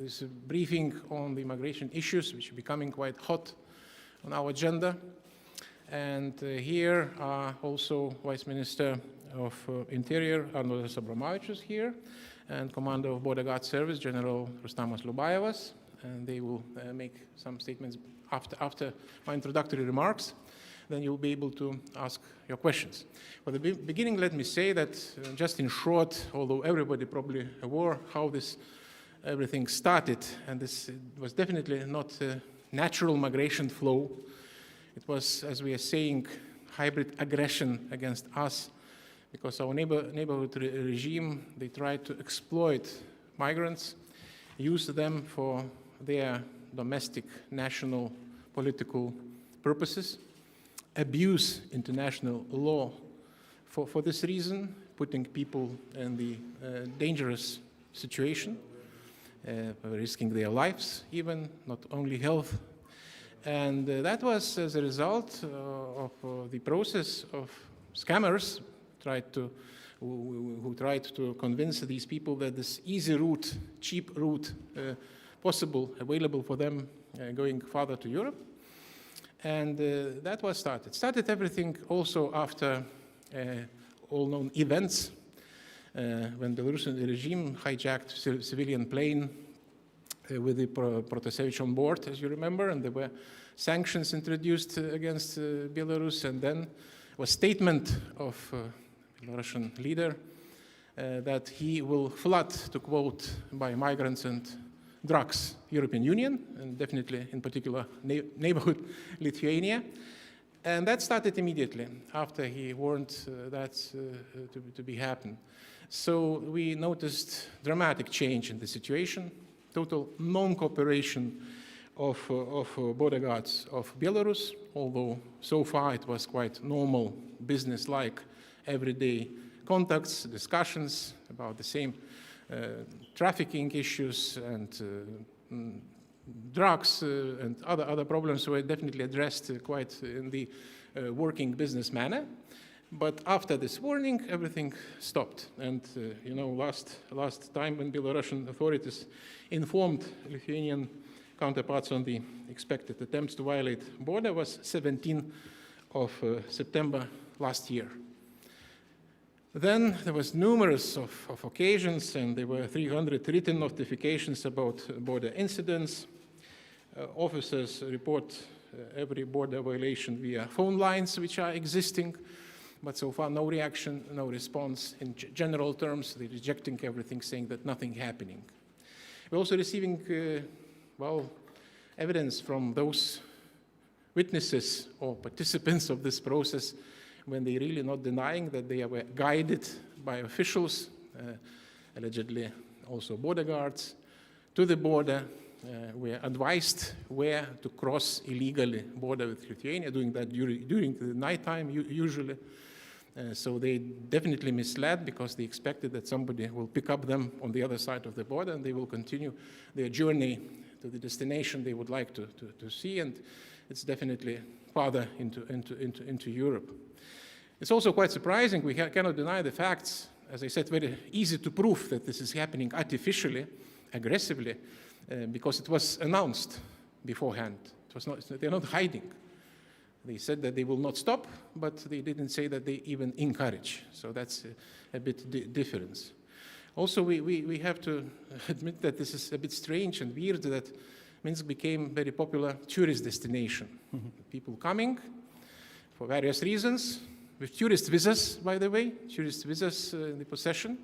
This briefing on the migration issues, which are becoming quite hot on our agenda. And here are also Vice Minister of Interior, Arnoldas Abramavičius here, and Commander of Border Guard Service, General Rustamas Liubajevas. And they will make some statements after my introductory remarks. Then you'll be able to ask your questions. For the beginning, let me say that just in short, although everybody probably aware how everything started, and this was definitely not a natural migration flow. It was, as we are saying, hybrid aggression against us, because our neighborhood regime, they tried to exploit migrants, use them for their domestic, national, political purposes, abuse international law for this reason, putting people in the dangerous situation, risking their lives even, not only health. And that was as a result of the process of scammers who tried to convince these people that this easy route, cheap route, available for them going farther to Europe. And that was started. Started everything also after all known events when the Belarusian regime hijacked a civilian plane with the Protasevich on board, as you remember, and there were sanctions introduced against Belarus, and then a statement of Belarusian leader that he will flood, to quote, by migrants and drugs, European Union, and definitely in particular neighborhood Lithuania. And that started immediately after he warned that to be happen. So we noticed dramatic change in the situation, total non-cooperation of border guards of Belarus, although so far it was quite normal, business-like, everyday contacts, discussions about the same trafficking issues and drugs and other problems were definitely addressed quite in the working business manner. But after this warning, everything stopped. And last time when Belarusian authorities informed Lithuanian counterparts on the expected attempts to violate border was 17th of September last year. Then there was numerous of occasions, and there were 300 written notifications about border incidents. Officers report every border violation via phone lines which are existing, but so far no reaction, no response. In general terms, they're rejecting everything, saying that nothing happening. We're also receiving, evidence from those witnesses or participants of this process when they're really not denying that they were guided by officials, allegedly also border guards, to the border, were advised where to cross illegally border with Lithuania, doing that during the nighttime usually. So they definitely misled because they expected that somebody will pick up them on the other side of the border and they will continue their journey to the destination they would like to see, and it's definitely farther into Europe. It's also quite surprising, we cannot deny the facts, as I said, very easy to prove that this is happening artificially, aggressively, because it was announced beforehand. They're not hiding. They said that they will not stop, but they didn't say that they even encourage. So that's a bit difference. Also, we have to admit that this is a bit strange and weird that Minsk became a very popular tourist destination. Mm-hmm. People coming for various reasons, with tourist visas, by the way, tourist visas in the possession,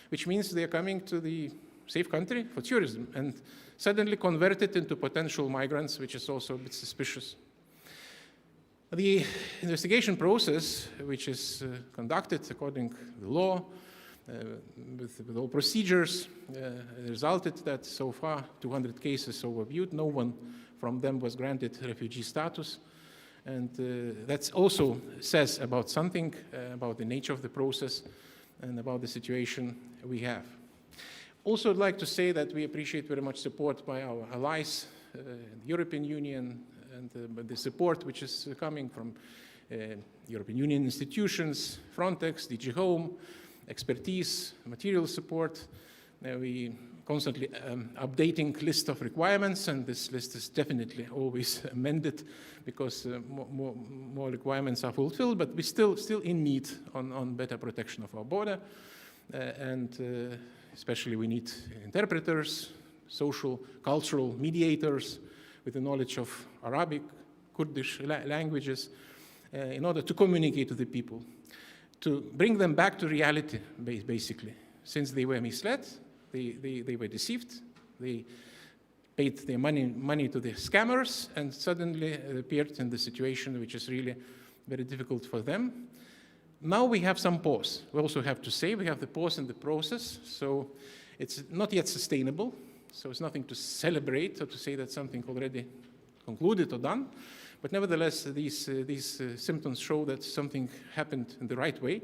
which means they are coming to the safe country for tourism and suddenly converted into potential migrants, which is also a bit suspicious. The investigation process, which is conducted according to the law, with all procedures, resulted that so far 200 cases overviewed. No one from them was granted refugee status. And that also says about something, about the nature of the process and about the situation we have. Also, I'd like to say that we appreciate very much support by our allies, the European Union, and the support which is coming from European Union institutions, Frontex, DG Home, expertise, material support. We constantly updating list of requirements, and this list is definitely always amended because more requirements are fulfilled, but we're still in need on better protection of our border, and especially we need interpreters, social, cultural mediators with the knowledge of Arabic, Kurdish languages in order to communicate to the people, to bring them back to reality, basically. Since they were misled, they were deceived, they paid their money to the scammers, and suddenly appeared in the situation which is really very difficult for them. Now we have some pause. We also have to say we have the pause in the process, so it's not yet sustainable, so it's nothing to celebrate or to say that something already concluded or done. But nevertheless, these symptoms show that something happened in the right way,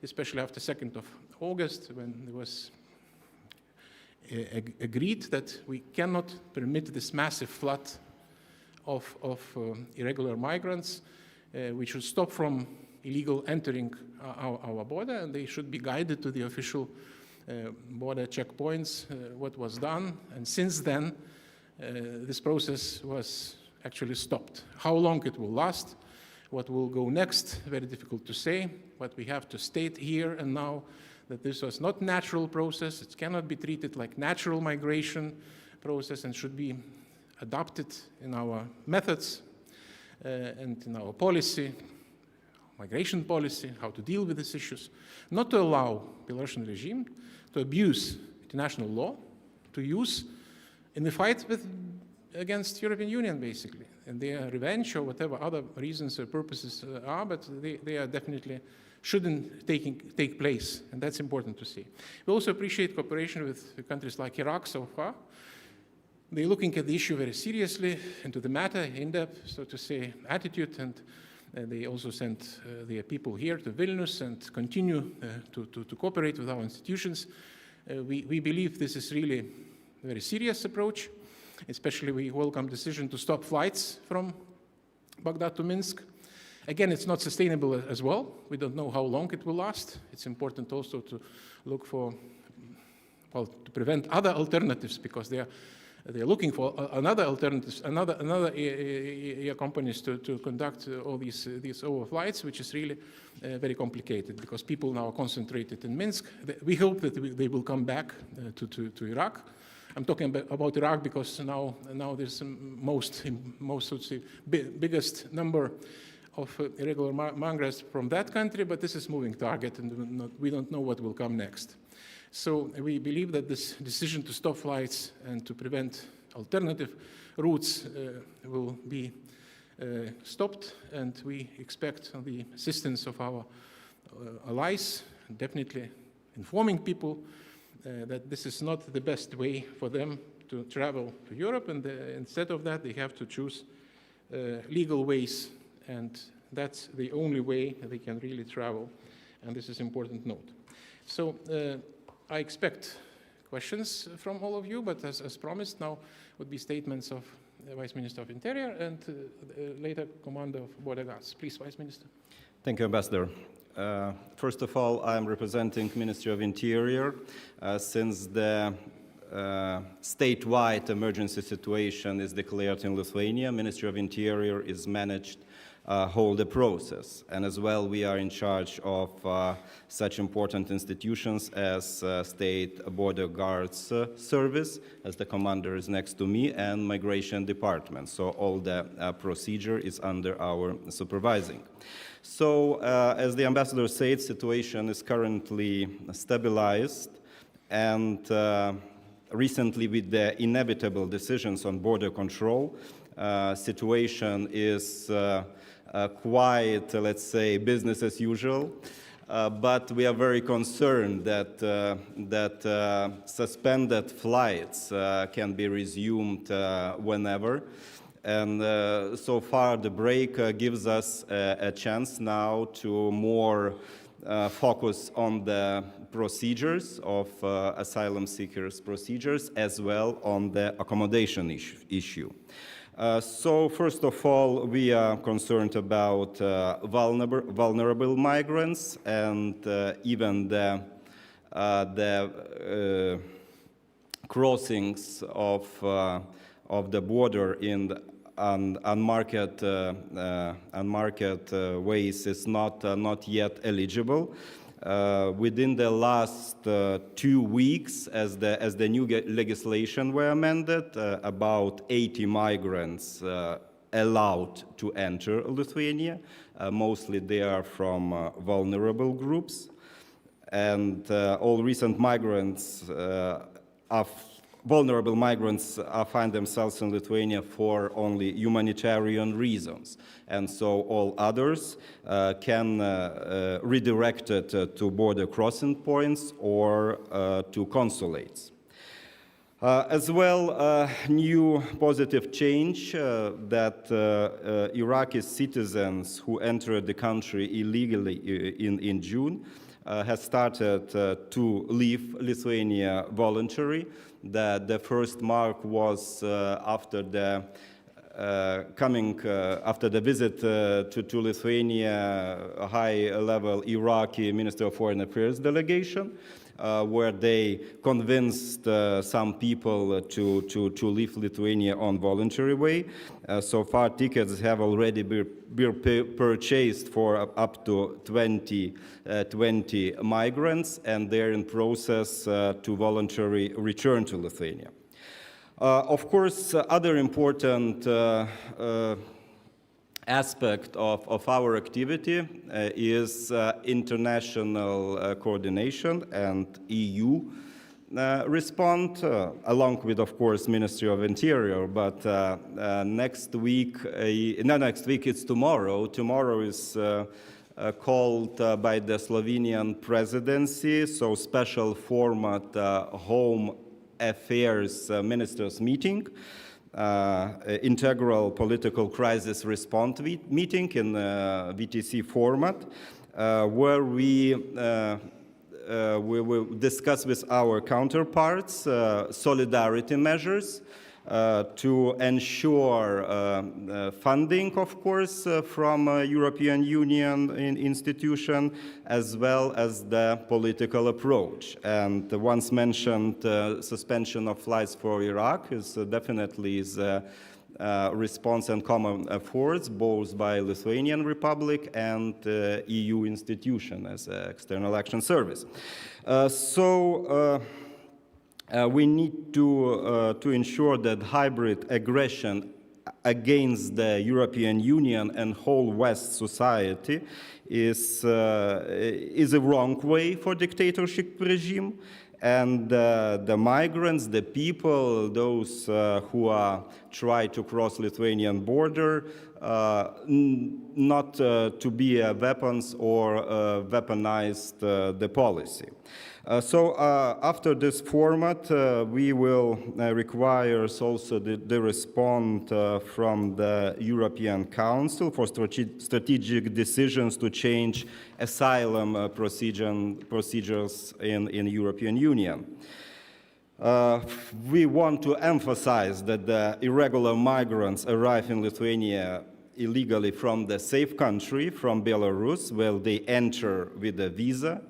especially after 2nd of August, when it was agreed that we cannot permit this massive flood of irregular migrants. We should stop from illegal entering our border, and they should be guided to the official border checkpoints, what was done. And since then, this process was actually stopped. How long it will last, what will go next, very difficult to say, but we have to state here and now that this was not natural process. It cannot be treated like natural migration process and should be adopted in our methods and in our policy, migration policy, how to deal with these issues, not to allow Belarusian regime to abuse international law, to use in the fight against European Union, basically, and their revenge or whatever other reasons or purposes are, but they are definitely shouldn't take place, and that's important to see. We also appreciate cooperation with countries like Iraq so far. They're looking at the issue very seriously, into the matter, in-depth, so to say, attitude, and they also sent their people here to Vilnius and continue to cooperate with our institutions. We believe this is really a very serious approach. Especially we welcome decision to stop flights from Baghdad to Minsk. Again, it's not sustainable as well. We don't know how long it will last. It's important also to look for, well, to prevent other alternatives, because they're looking for another alternatives, another air companies to conduct all these overflights, which is really very complicated because people now are concentrated in Minsk. We hope that they will come back to Iraq. I'm talking about Iraq because now there's most biggest number of irregular migrants from that country, but this is moving target, and we don't know what will come next. So we believe that this decision to stop flights and to prevent alternative routes will be stopped, and we expect the assistance of our allies, definitely informing people that this is not the best way for them to travel to Europe, and instead of that, they have to choose legal ways, and that's the only way they can really travel, and this is an important note. So I expect questions from all of you, but as promised, now would be statements of the Vice Minister of Interior and later Commander of Border Guards. Please, Vice Minister. Thank you, Ambassador. First of all, I'm representing Ministry of Interior. Since the statewide emergency situation is declared in Lithuania, Ministry of Interior is managed whole the process. And as well, we are in charge of such important institutions as State Border Guards Service, as the commander is next to me, and Migration Department. So all the procedure is under our supervising. So as the ambassador said, situation is currently stabilized, and recently with the inevitable decisions on border control, situation is quite, let's say, business as usual. But we are very concerned that suspended flights can be resumed whenever. And so far, the break gives us a chance now to more focus on the procedures of asylum seekers' procedures, as well on the accommodation issue. So first of all, we are concerned about vulnerable migrants, and even the crossings of the border in unmarked ways is not yet eligible. Within the last 2 weeks, as the new legislation were amended, about 80 migrants allowed to enter Lithuania. Mostly they are from vulnerable groups. And all recent migrants, vulnerable migrants find themselves in Lithuania for only humanitarian reasons. And so all others can redirect it to border crossing points or to consulates. As well, new positive change that Iraqi citizens who entered the country illegally in June has started to leave Lithuania voluntarily. The first mark was after the after the visit to Lithuania, a high-level Iraqi Minister of Foreign Affairs delegation, where they convinced some people to leave Lithuania on voluntary way. So far, tickets have already been purchased for up to 20 migrants, and they're in process to voluntarily return to Lithuania. Of course, other important aspect of our activity is international coordination and EU response, along with, of course, Ministry of Interior. But next week, it's tomorrow. Tomorrow is called by the Slovenian presidency, so special format Home Affairs Ministers meeting. Integral political crisis response meeting in VTC format, where we will discuss with our counterparts solidarity measures to ensure funding, of course, from European Union institution, as well as the political approach. And the once mentioned suspension of flights for Iraq is definitely response and common efforts, both by Lithuanian Republic and EU institution as External Action Service. We need to ensure that hybrid aggression against the European Union and whole West society is a wrong way for dictatorship regime. And the migrants, the people, those who try to cross Lithuanian border, not to be weapons or weaponize the policy. So after this format, we will require also the response from the European Council for strategic decisions to change asylum procedures in European Union. We want to emphasize that the irregular migrants arrive in Lithuania illegally from the safe country, from Belarus, where they enter with a visa,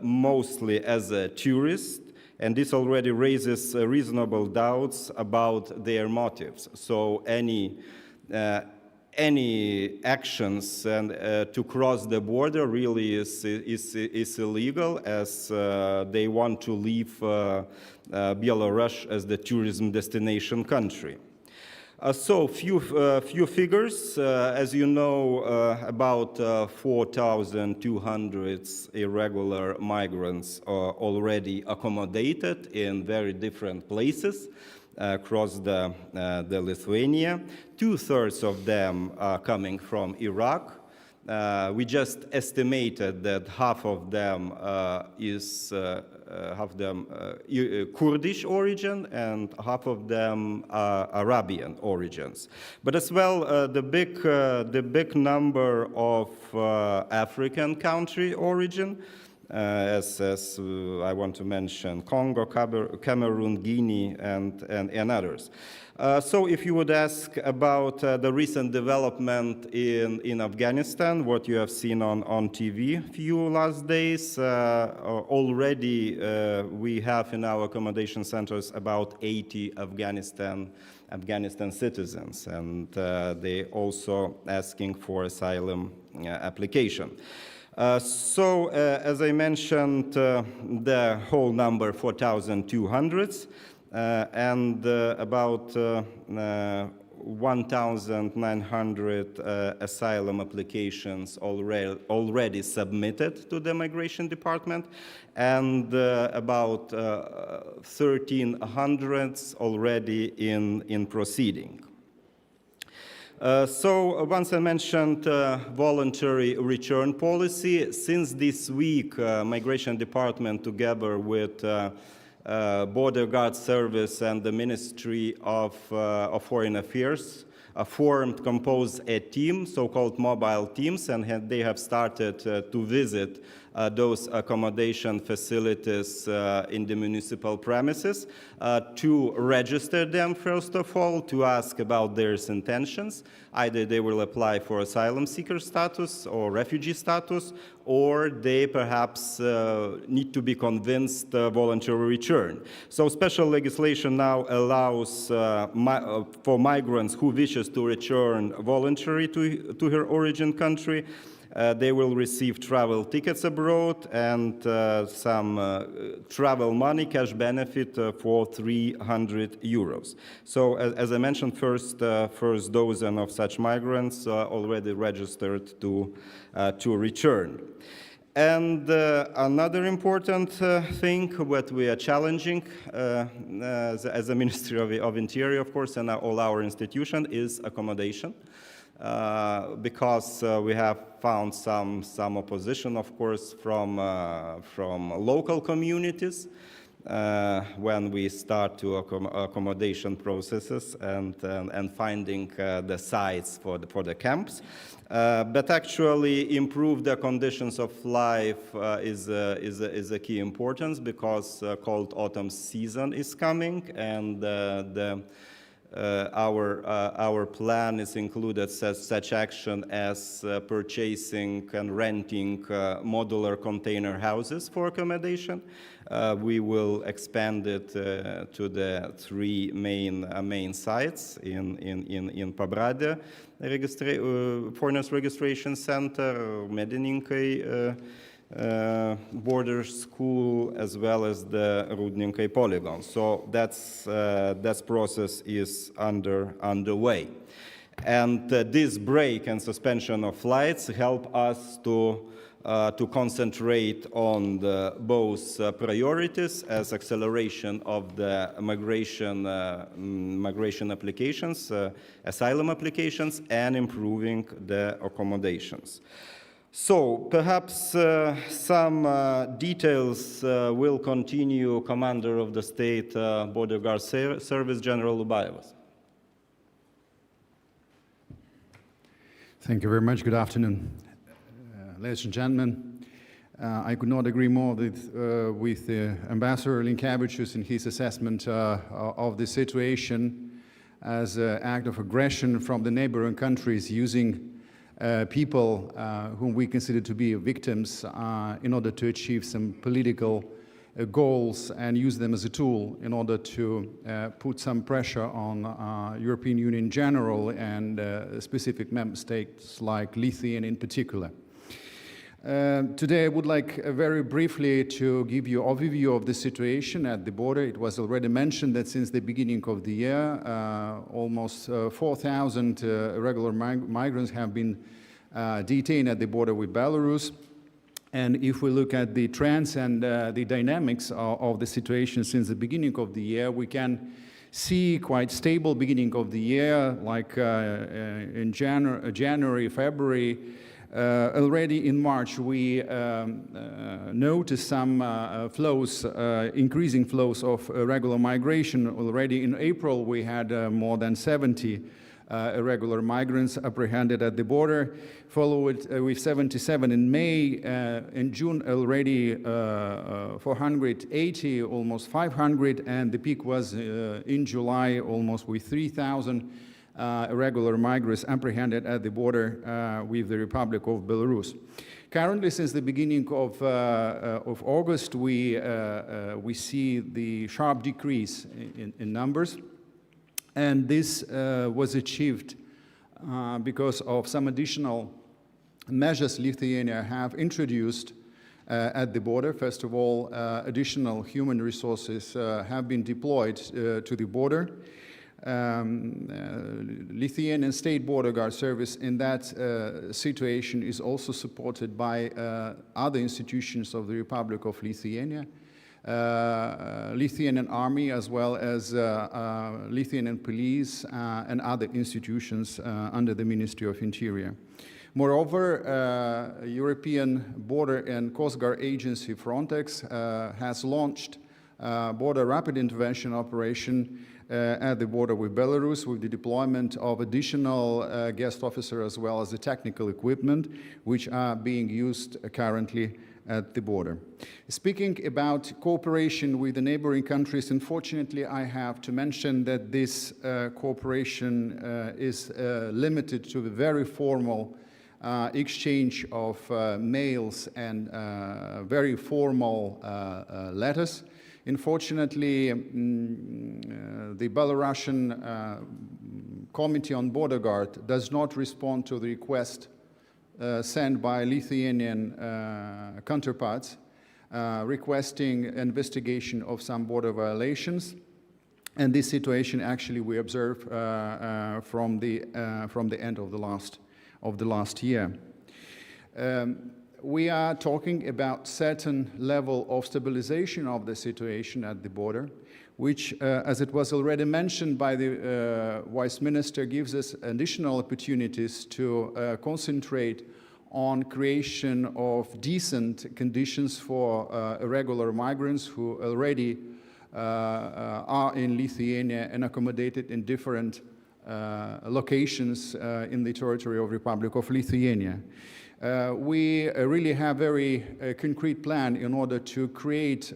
mostly as a tourist, and this already raises reasonable doubts about their motives. So any actions to cross the border really is illegal, as they want to leave Belarus as the tourism destination country. So few figures. As you know, about 4,200 irregular migrants are already accommodated in very different places across the Lithuania. 2/3 of them are coming from Iraq. We just estimated that half of them is Kurdish origin and half of them are Arabian origins. But as well, the big number of African country origin, as I want to mention Congo, Cameroon, Guinea, and others. So if you would ask about the recent development in Afghanistan, what you have seen on TV few last days, already we have in our accommodation centers about 80 Afghanistan citizens, and they also asking for asylum application. So, as I mentioned, the whole number 4,200, and about 1,900 asylum applications already submitted to the Migration Department, and about 1,300 already in proceeding. So once I mentioned voluntary return policy, since this week, Migration Department together with Border Guard Service and the Ministry of Foreign Affairs composed a team, so-called mobile teams, and they have started to visit those accommodation facilities in the municipal premises to register them, first of all, to ask about their intentions. Either they will apply for asylum seeker status or refugee status, or they perhaps need to be convinced voluntary return. So special legislation now allows for migrants who wishes to return voluntarily to her origin country. They will receive travel tickets abroad and some travel money, cash benefit for 300 euros. So as I mentioned, first dozen of such migrants already registered to return. And another important thing what we are challenging as a Ministry of Interior, of course, and all our institutions is accommodation. Because we have found some opposition, of course, from local communities when we start to accommodation processes and finding the sites for the camps. But actually improve the conditions of life is a key importance, because cold autumn season is coming, and our plan is included such action as purchasing and renting modular container houses for accommodation. We will expand it to the three main sites in Pabrade, Foreigners Registration Center, Medininkai, border school, as well as the Rudninkai polygon. So that process is underway. And this break and suspension of flights help us to concentrate on both priorities as acceleration of the migration applications, asylum applications, and improving the accommodations. So perhaps some details will continue Commander of the State Border Guard Service, General Liubajevas. Thank you very much. Good afternoon, ladies and gentlemen. I could not agree more with Ambassador Linkevičius in his assessment of the situation as an act of aggression from the neighboring countries using people whom we consider to be victims in order to achieve some political goals, and use them as a tool in order to put some pressure on European Union in general and specific member states like Lithuania in particular. Today I would like very briefly to give you an overview of the situation at the border. It was already mentioned that since the beginning of the year, almost 4,000 irregular migrants have been detained at the border with Belarus. And if we look at the trends and the dynamics of the situation since the beginning of the year, we can see quite stable beginning of the year, like in January, February. Already in March, we noticed some flows, increasing flows of irregular migration. Already in April, we had more than 70 irregular migrants apprehended at the border, followed with 77 in May. In June already 480, almost 500, and the peak was in July, almost with 3,000 irregular migrants apprehended at the border with the Republic of Belarus. Currently, since the beginning of August, we see the sharp decrease in numbers, and this was achieved because of some additional measures Lithuania have introduced at the border. First of all, additional human resources have been deployed to the border. Lithuanian State Border Guard Service in that situation is also supported by other institutions of the Republic of Lithuania, Lithuanian Army, as well as Lithuanian Police and other institutions under the Ministry of Interior. Moreover, European Border and Coast Guard Agency Frontex has launched border rapid intervention operation at the border with Belarus, with the deployment of additional guest officers as well as the technical equipment, which are being used currently at the border. Speaking about cooperation with the neighboring countries, unfortunately, I have to mention that this cooperation is limited to the very formal exchange of mails and very formal letters. Unfortunately, the Belarusian Committee on Border Guard does not respond to the request sent by Lithuanian counterparts requesting investigation of some border violations. And this situation actually we observe from the end of the last year. We are talking about certain level of stabilization of the situation at the border, which, as it was already mentioned by the Vice Minister, gives us additional opportunities to concentrate on creation of decent conditions for irregular migrants who already are in Lithuania and accommodated in different locations in the territory of Republic of Lithuania. We really have a very concrete plan in order to create,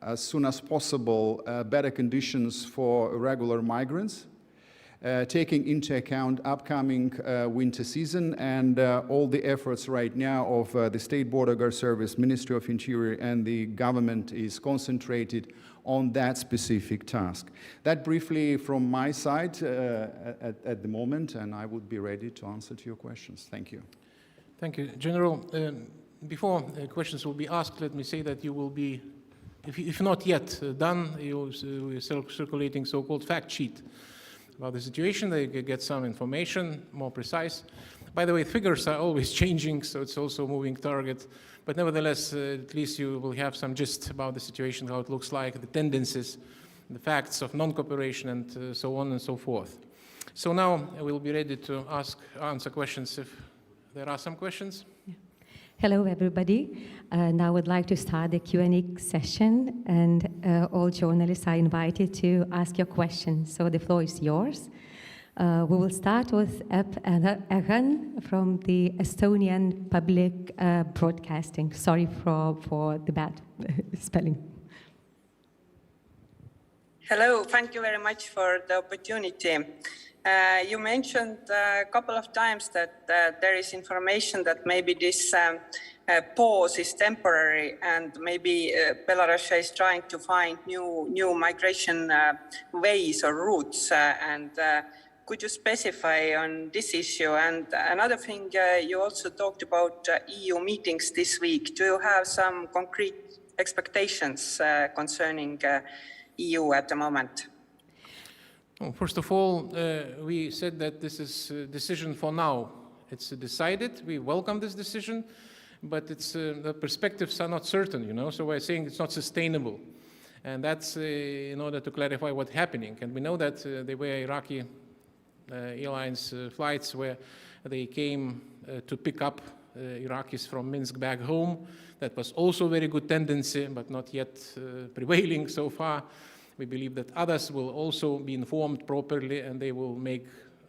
as soon as possible, better conditions for irregular migrants, taking into account upcoming winter season and all the efforts right now of the State Border Guard Service, Ministry of Interior, and the government is concentrated on that specific task. That briefly from my side at the moment, and I would be ready to answer to your questions. Thank you. Thank you, General. Before questions will be asked, let me say that you will be, if not yet done, you're circulating so-called fact sheet about the situation. They get some information, more precise. By the way, figures are always changing, so it's also a moving target. But nevertheless, at least you will have some gist about the situation, how it looks like, the tendencies, the facts of non-cooperation, and so on and so forth. So now I will be ready to answer questions if there are some questions. Yeah. Hello, everybody. Now I would like to start the Q&A session, and all journalists are invited to ask your questions. So the floor is yours. We will start with Erhan from the Estonian Public Broadcasting. Sorry for the bad spelling. Hello, thank you very much for the opportunity. You mentioned a couple of times that there is information that maybe this pause is temporary, and maybe Belarus is trying to find new migration ways or routes. Could you specify on this issue? And another thing, you also talked about EU meetings this week. Do you have some concrete expectations concerning EU at the moment? Well, first of all, we said that this is a decision for now. It's decided. We welcome this decision, but it's the perspectives are not certain, you know. So we're saying it's not sustainable, and that's in order to clarify what's happening. And we know that there were Iraqi airlines flights where they came to pick up Iraqis from Minsk back home. That was also a very good tendency, but not yet prevailing so far. We believe that others will also be informed properly, and they will make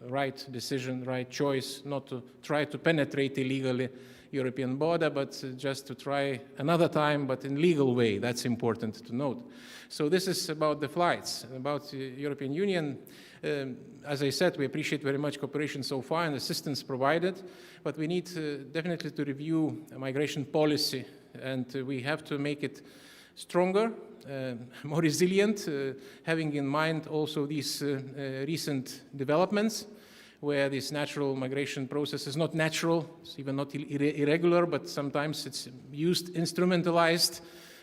right decision, right choice, not to try to penetrate illegally European border, but just to try another time, but in legal way. That's important to note. So this is about the flights, about the European Union. As I said, we appreciate very much cooperation so far and assistance provided, but we need definitely to review migration policy, and we have to make it stronger, more resilient, having in mind also these recent developments, where this natural migration process is not natural, it's even not irregular, but sometimes it's used, instrumentalized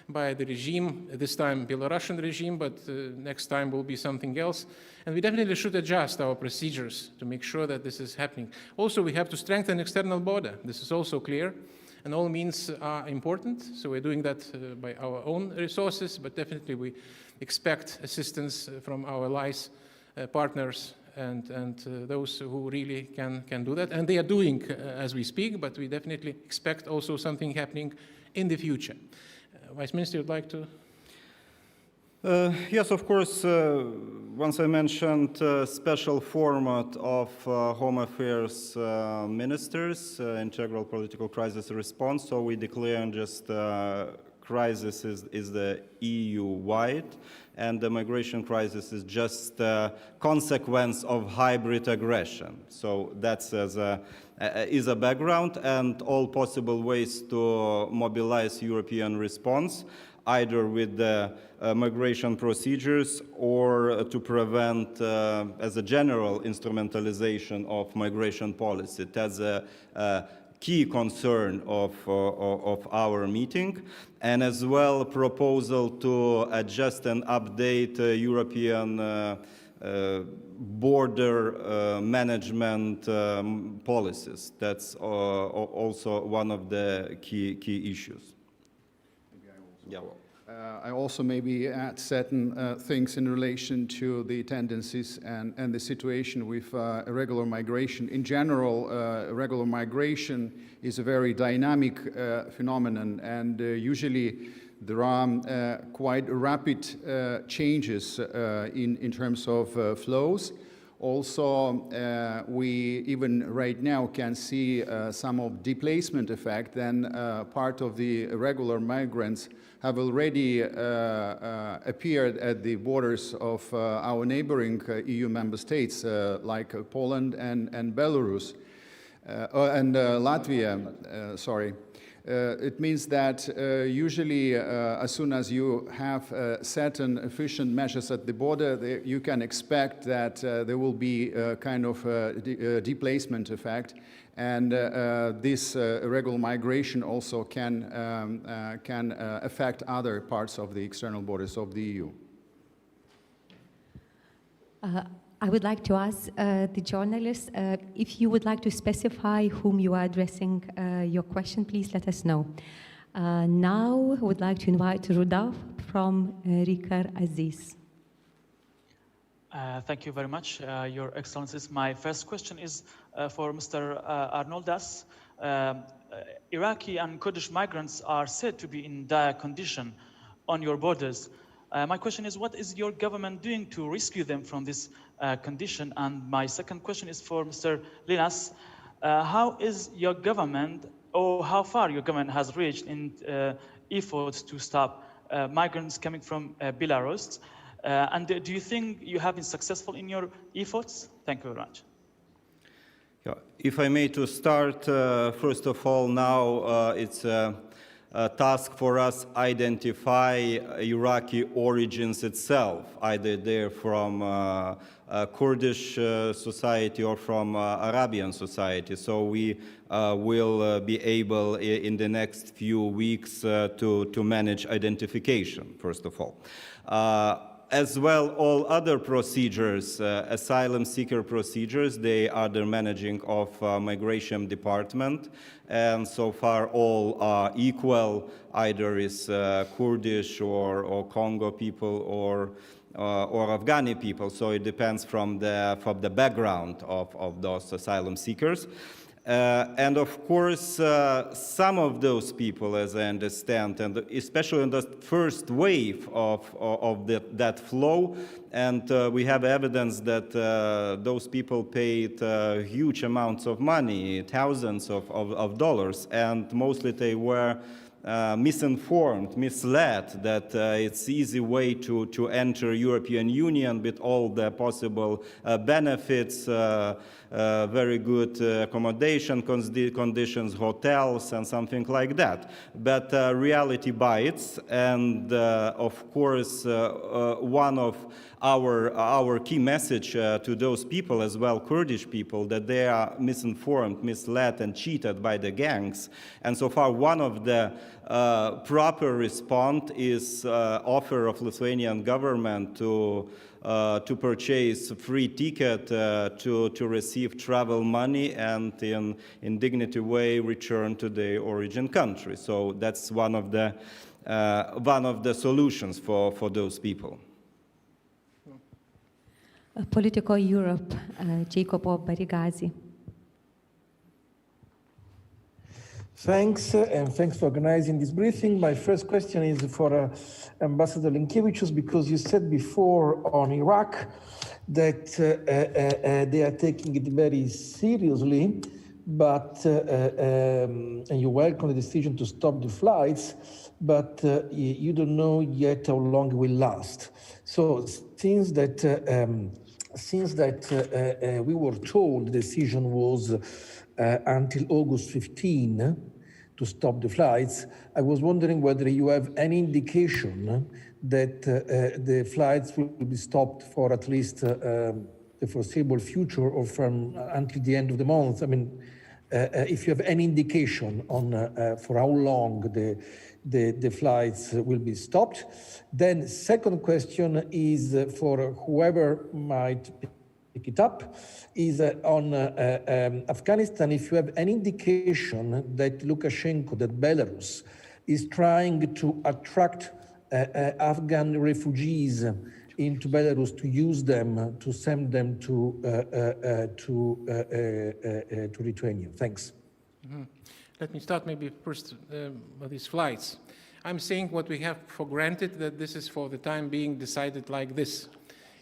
by the regime, this time Belarusian regime, but next time will be something else. And we definitely should adjust our procedures to make sure that this is happening. Also, we have to strengthen external border. This is also clear, and all means are important. So we're doing that by our own resources, but definitely we expect assistance from our allies, partners, and those who really can do that. And they are doing as we speak, but we definitely expect also something happening in the future. Vice Minister, would like to? Yes, of course. Once I mentioned special format of Home Affairs ministers, integral political crisis response. So we declare just crisis is the EU-wide, and the migration crisis is just a consequence of hybrid aggression. So that's is a background, and all possible ways to mobilize European response, either with the migration procedures or to prevent, as a general instrumentalization of migration policy. That's a key concern of our meeting, and as well proposal to adjust and update European border management policies. That's also one of the key issues. Yeah. I also maybe add certain things in relation to the tendencies and the situation with irregular migration. In general, irregular migration is a very dynamic phenomenon, and usually there are quite rapid changes in terms of flows. Also, we even right now can see some of displacement effect. Then part of the irregular migrants have already appeared at the borders of our neighboring EU member states, like Poland and Belarus, and Latvia, sorry. It means that usually as soon as you have certain efficient measures at the border, you can expect that there will be a kind of displacement effect. And this irregular migration also can affect other parts of the external borders of the EU. I would like to ask the journalists if you would like to specify whom you are addressing your question, please let us know. Now I would like to invite Rudolf from Rikar Aziz. Thank you very much, Your Excellencies. My first question is for Mr. Arnoldas. Iraqi and Kurdish migrants are said to be in dire condition on your borders. My question is, what is your government doing to rescue them from this condition? And my second question is for Mr. Linas. How is your government, or how far your government has reached in efforts to stop migrants coming from Belarus? And do you think you have been successful in your efforts? Thank you very much. Yeah. If I may to start, first of all, now it's a task for us identify Iraqi origins itself, either they're from Kurdish society or from Arabian society. So we will be able in the next few weeks to manage identification, first of all. As well, all other procedures, asylum seeker procedures, they are the managing of migration department, and so far all are equal, either is Kurdish or Congo people or Afghani people. So it depends from the background of those asylum seekers. And of course, some of those people, as I understand, and especially in the first wave of that flow, and we have evidence that those people paid huge amounts of money, thousands of dollars, and mostly they were misinformed, misled that it's easy way to enter European Union with all the possible benefits, very good accommodation conditions, hotels, and something like that. But reality bites, and of course, one of our key message to those people as well, Kurdish people, that they are misinformed, misled, and cheated by the gangs. And so far, one of the proper response is offer of Lithuanian government to purchase free ticket to receive travel money and in dignity way return to their origin country. So that's one of the solutions for those people. Political Europe, Jacopo Barigazi. Thanks, and thanks for organizing this briefing. My first question is for Ambassador Linkevičius, because you said before on Iraq that they are taking it very seriously, but and you welcome the decision to stop the flights, but you don't know yet how long it will last. So since that we were told the decision was until August 15 to stop the flights, I was wondering whether you have any indication that the flights will be stopped for at least the foreseeable future or from until the end of the month. I mean, if you have any indication on for how long the flights will be stopped. Then second question is for whoever might pick it up, is on Afghanistan, if you have any indication that Lukashenko, that Belarus, is trying to attract Afghan refugees into Belarus to use them, to send them to Lithuania. Thanks. Mm-hmm. Let me start maybe first with these flights. I'm saying what we have for granted, that this is for the time being decided like this.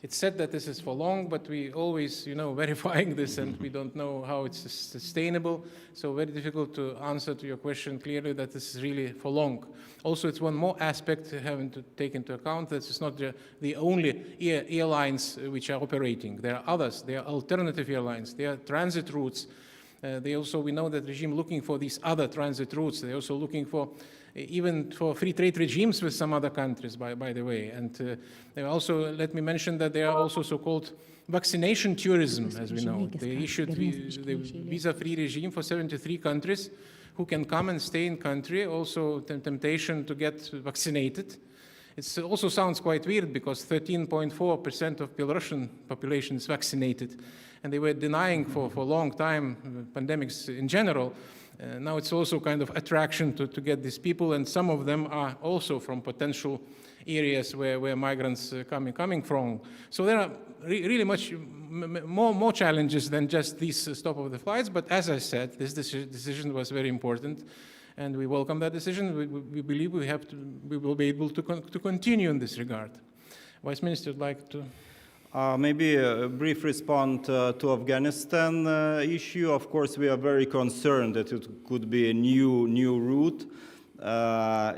It's said that this is for long, but we always, verifying this, and we don't know how it's sustainable. So very difficult to answer to your question clearly that this is really for long. Also, it's one more aspect having to take into account that it's not the only airlines which are operating. There are others. There are alternative airlines. There are transit routes. We know that regime looking for these other transit routes. They're also looking for even for free trade regimes with some other countries, by the way. And also, let me mention that there are also so-called vaccination tourism, as we know. They issued the visa-free regime for 73 countries who can come and stay in country, also temptation to get vaccinated. It also sounds quite weird because 13.4% of Belarusian population is vaccinated, and they were denying for a long time pandemics in general. Now it's also kind of attraction to get these people, and some of them are also from potential areas where migrants coming from. So there are really much more challenges than just this stop of the flights. But as I said, this decision was very important, and we welcome that decision. We believe we will be able to continue in this regard. Vice Minister would like to. Maybe a brief response to Afghanistan issue. Of course, we are very concerned that it could be a new route.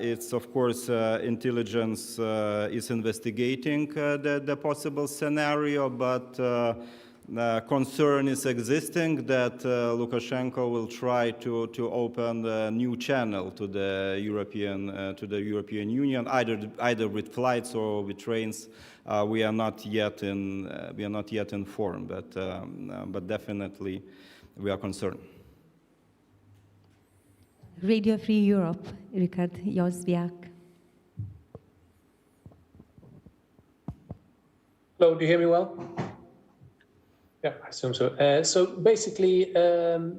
It's, of course, intelligence is investigating the possible scenario, but concern is existing that Lukashenko will try to open a new channel to the European Union, either with flights or with trains. We are not yet informed, but definitely we are concerned. Radio Free Europe, Richard Józsefik. Hello, do you hear me well? Yeah, I assume so. So basically,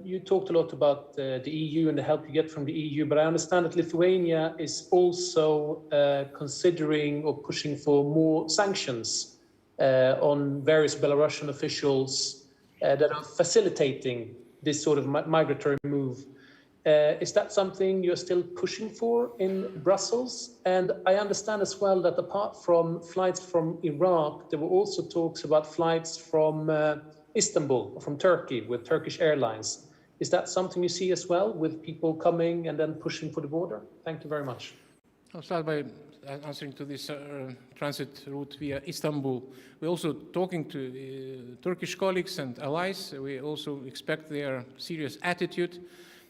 you talked a lot about the EU and the help you get from the EU, but I understand that Lithuania is also considering or pushing for more sanctions on various Belarusian officials that are facilitating this sort of migratory move. Is that something you're still pushing for in Brussels? And I understand as well that apart from flights from Iraq, there were also talks about flights from Istanbul, from Turkey, with Turkish Airlines. Is that something you see as well, with people coming and then pushing for the border? Thank you very much. I'll start by answering to this transit route via Istanbul. We're also talking to Turkish colleagues and allies. We also expect their serious attitude.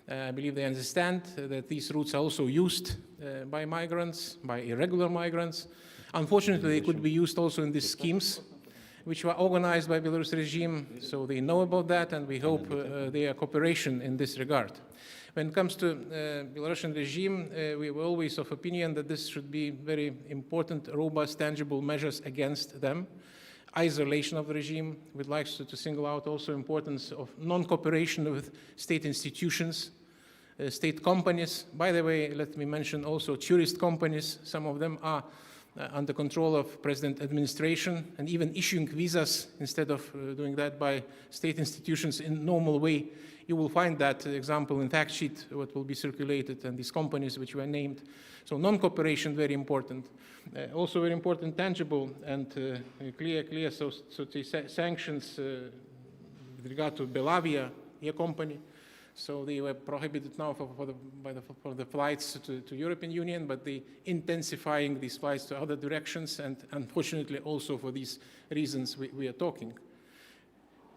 I believe they understand that these routes are also used by migrants, by irregular migrants. Unfortunately, they could be used also in these schemes, which were organized by Belarus regime, so they know about that, and we hope their cooperation in this regard. When it comes to Belarusian regime, we were always of opinion that this should be very important, robust, tangible measures against them. Isolation of the regime. We'd like to single out also importance of non-cooperation with state institutions, state companies. By the way, let me mention also tourist companies. Some of them are under control of President administration and even issuing visas instead of doing that by state institutions in normal way. You will find that example in fact sheet, what will be circulated, and these companies which were named. So non-cooperation, very important. Also very important, tangible and clear so to say, sanctions with regard to Belavia, a company. So they were prohibited now for the flights to European Union, but they intensifying these flights to other directions, and unfortunately also for these reasons we are talking.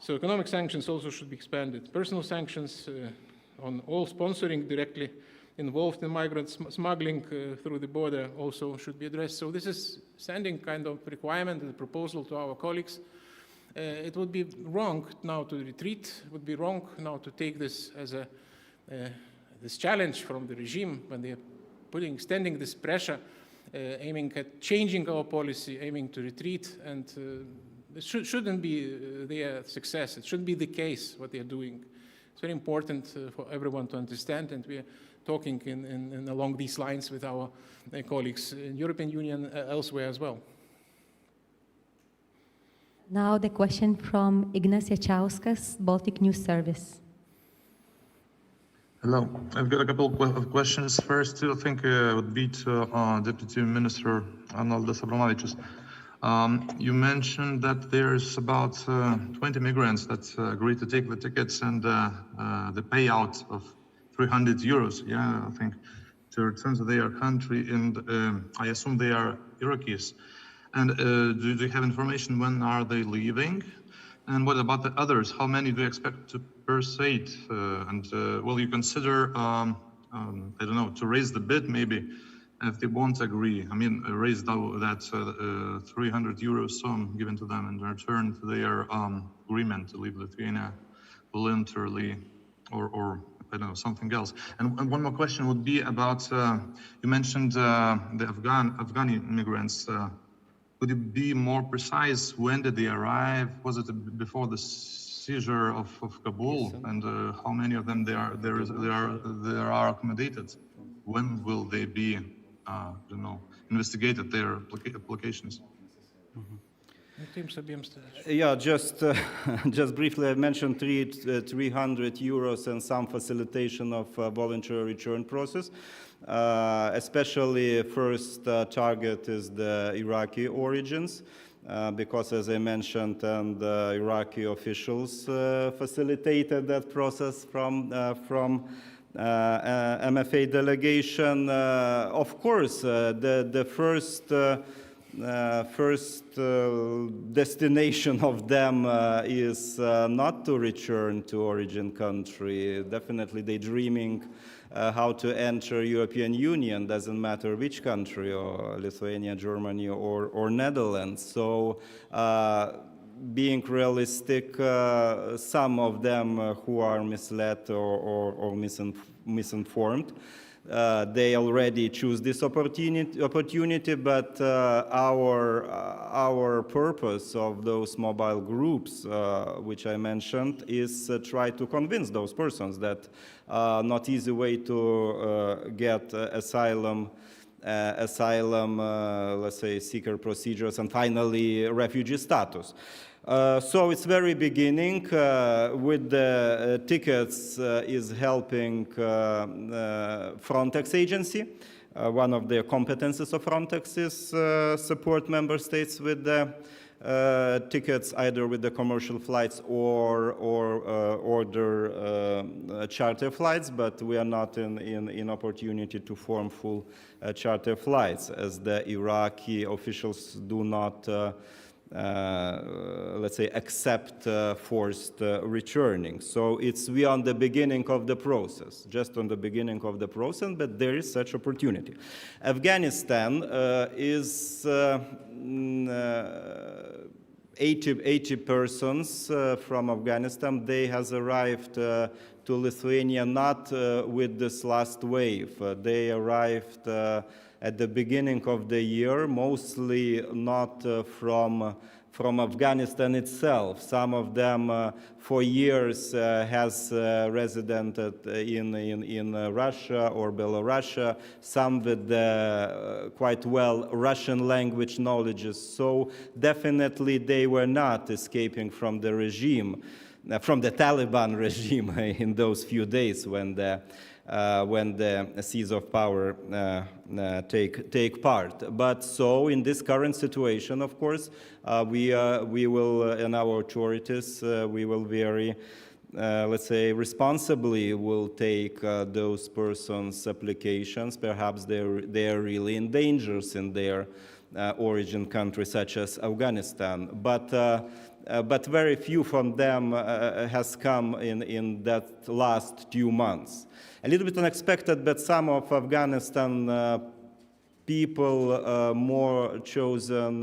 So economic sanctions also should be expanded. Personal sanctions on all sponsoring directly involved in migrant smuggling through the border also should be addressed. So this is standing kind of requirement and proposal to our colleagues. It would be wrong now to retreat. It would be wrong now to take this as this challenge from the regime when they are extending this pressure, aiming at changing our policy, aiming to retreat, and it shouldn't be their success. It shouldn't be the case what they are doing. It's very important for everyone to understand, and we are talking along these lines with our colleagues in European Union, elsewhere as well. Now the question from Ignas Jachauskas, Baltic News Service. Hello, I've got a couple of questions. First, I think would be to Deputy Minister Arnoldas Abramavičius. You mentioned that there's about 20 migrants that agreed to take the tickets and the payout of 300 euros, yeah, I think, to return to their country, and I assume they are Iraqis. And do they have information when are they leaving? And what about the others? How many do you expect to persuade? And will you consider, I don't know, to raise the bid maybe if they won't agree? I mean, raise that 300 euros sum given to them in return to their agreement to leave Lithuania voluntarily, or I don't know, something else. And one more question would be about, you mentioned the Afghani immigrants. Could you be more precise? When did they arrive? Was it before the seizure of Kabul? And how many of them there are accommodated? When will they be, investigated, their applications? Yeah, just briefly, I mentioned 300 euros and some facilitation of voluntary return process. Especially first target is the Iraqi origins, because as I mentioned, and Iraqi officials facilitated that process from MFA delegation. Of course, the first destination of them is not to return to origin country. Definitely they're dreaming how to enter European Union, doesn't matter which country, or Lithuania, Germany, or Netherlands. So being realistic, some of them who are misled or misinformed, they already choose this opportunity, but our purpose of those mobile groups, which I mentioned, is try to convince those persons that not easy way to get asylum, let's say, seeker procedures, and finally refugee status. So it's very beginning with the tickets is helping Frontex agency. One of the competences of Frontex is support member states with the tickets, either with the commercial flights or order charter flights, but we are not in opportunity to form full charter flights, as the Iraqi officials do not let's say, accept forced returning. So we are on the beginning of the process, just on the beginning of the process, but there is such opportunity. Afghanistan is 80 persons from Afghanistan. They has arrived to Lithuania not with this last wave. They arrived at the beginning of the year, mostly not from Afghanistan itself. Some of them for years has resided in Russia or Belarus, some with quite well Russian language knowledges. So definitely they were not escaping from the regime, from the Taliban regime in those few days when the seize of power take part. But so in this current situation, of course, we will, and our authorities, we will very, let's say, responsibly will take those persons' applications. Perhaps they are really in danger in their origin country, such as Afghanistan. But very few from them has come in that last 2 months. A little bit unexpected, but some of Afghanistan people more chosen